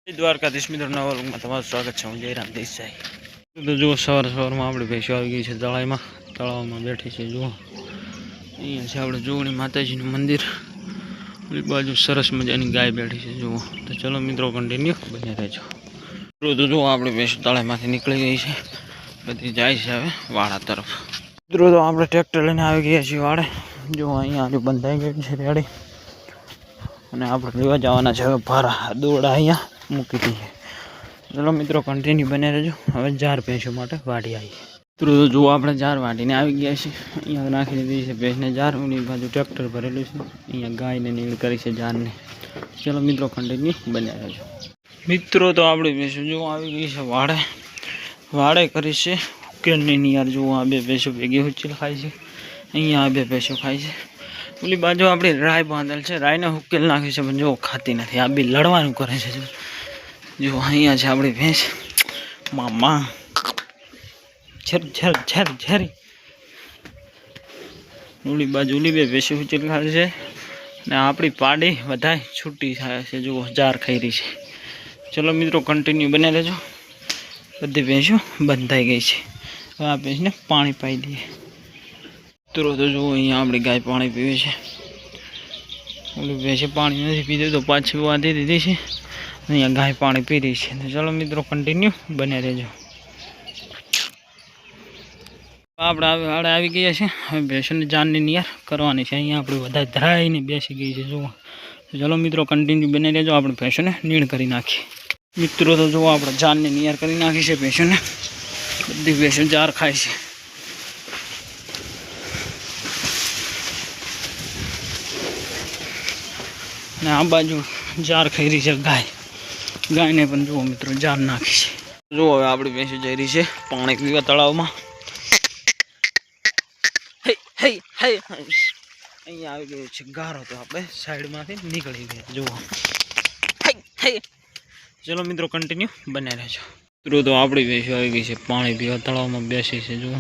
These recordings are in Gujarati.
દ્વારકાધીશ મિત્રો નવા વ્લોગમાં તમારું સ્વાગત છે. હું જયરામ દેસાઈ. તો જુઓ સવારમાં આપણે ભેંસો આવી ગઈ છે તળાવમાં બેઠી છે. જુઓ અહીંયા છે આપણે જોગણી માતાજીનું મંદિર, એ બાજુ સરસ મજાની ગાય બેઠી છે. જુઓ તો ચલો મિત્રો કન્ટિન્યુ બને રહેજો. તો જુઓ આપણે ભેંસો તળાવમાંથી નીકળી ગઈ છે, બધી જાય છે હવે વાડા તરફ. મિત્રો તો આપણે ટ્રેક્ટર લઈને આવી ગયા છીએ વાડે. જો અહીંયા આજે બંધાઈ ગઈ છે રેડી, અને આપણે લેવા જવાના છે હવે ભારા દોડા અહીંયા મૂકી દઈએ. ચલો મિત્રો કન્ટિન્યુ બને રહેજો. હવે 4 ભેંસો માટે વાડી આવી. મિત્રો તો જુઓ આપણે 4 વાડીને આવી ગયા છે. અહીંયા નાખી દીધી છે ભેંસને 4. ઉની બાજુ ટ્રેક્ટર ભરેલું છે. અહીંયા ગાયને નીળ કરી છે 4ને. ચલો મિત્રો કન્ટિન્યુ બને રહેજો. મિત્રો તો આપણી ભેંસો જો આવી ગઈ છે વાડે કરી છે ઉકેલની નિયાર. જુઓ આ 2 ભેંસો ભેગી ઉચેલ ખાય છે. અહીંયા આ 2 ભેંસો ખાય છે. ઓલી બાજુ આપણી રાય બાંધેલ છે, રાયને ઉકેલ નાખી છે, પણ જો ખાતી નથી. આ બી લડવાનું કરે છે. જો અહીંયા છે આપણી ભેંસ મામા ઝરી. ઓલી બાજુ ઓલી 2 ભેંસો ઉચેલ ખાય છે, ને આપણી પાડી વધારે છૂટી થાય છે. જુઓ 4 ખાઈ રહી છે. ચલો મિત્રો કન્ટિન્યુ બને રહેજો. બધી ભેંસો બંધાઈ ગઈ છે. હવે આ ભેંસને પાણી પાઈ દઈએ. મિત્રો તો જુઓ અહીંયા આપણી ગાય પાણી પીવે છે. ઓલી ભેંસે પાણી નથી પીધું તો પાછી વાંધી દીધી છે. અહીંયા ગાય પાણી પી રહી છે. તો ચલો મિત્રો કન્ટિન્યુ બને રહેજો. આપણે વાડે આવી ગયા છે. હવે ભેંસોને જાનની નિયાર કરવાની છે. અહીંયા આપણે વધારે ધરાઈને બેસી ગઈ છે. જુઓ ચલો મિત્રો કન્ટિન્યુ બને રહેજો. આપણે ભેંસોને નીણ કરી નાખીએ. મિત્રો તો જુઓ આપણે જાનની નિયાર કરી નાખી છે ભેંસોને. બધી ભેંસો 4 ખાય છે. ને આ બાજુ 4 ખાઈ રહી છે ગાયને પણ જુઓ મિત્રો 4 નાખી છે. જુઓ હવે આપણી ભેંસો જઈ રહી છે પાણી પીવા તળાવમાં. અહીંયા આવી ગયો છે ગારો, તો આપણે સાઈડમાંથી નીકળી ગયા. જુઓ ચલો મિત્રો કન્ટિન્યુ બને રહેજો. મિત્રો તો આપણી ભેંસો આવી ગઈ છે પાણી પીવા તળાવમાં બેસી છે. જુઓ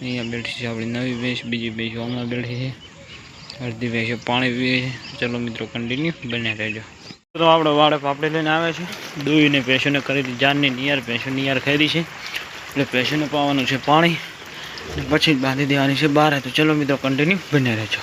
અહીંયા બેઠી છે આપણી નવી ભેંસ, બીજી ભેંસો આમાં બેઠી છે, અડધી ભેંસો પાણી પીવે છે. ચલો મિત્રો કન્ટિન્યુ બને રહેજો. તો આપણે વાડે પાપડી લઈને આવે છે. દૂઈને ભેંસોને કરી હતી જાનની નિયાર. ભેંસો નિયાર ખાઈ છે એટલે ભેંસોને પાવાનું છે પાણી, પછી બાંધી દેવાની છે બહાર. તો ચલો મિત્રો કન્ટિન્યુ બને રહેજો.